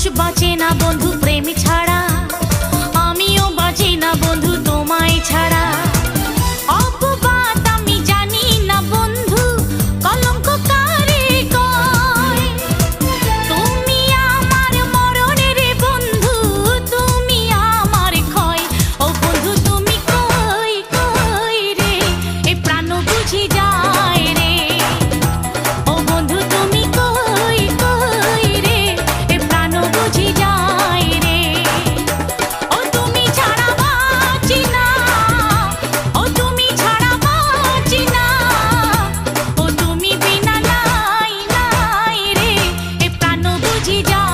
বাঁচে না বন্ধু প্রেম ছাড়া, আমিও বাঁচি না বন্ধু তোমায় ছাড়া। অপবাদ আমি জানি না বন্ধু, কলঙ্ক কারে কয়। তুমি আমার মরণের বন্ধু, তুমি আমার ক্ষয়। ও বন্ধু তুমি কই কই রে, এ প্রাণ বুঝি যায় রে। ও বন্ধু তুমি কই কই রে, এ প্রাণ বুঝি যায় রে। ও তুমি ছাড়া বাঁচি না, ও তুমি ছাড়া বাঁচি না। ও তুমি বিনা নাই নাই রে, এ প্রাণ বুঝি যায়।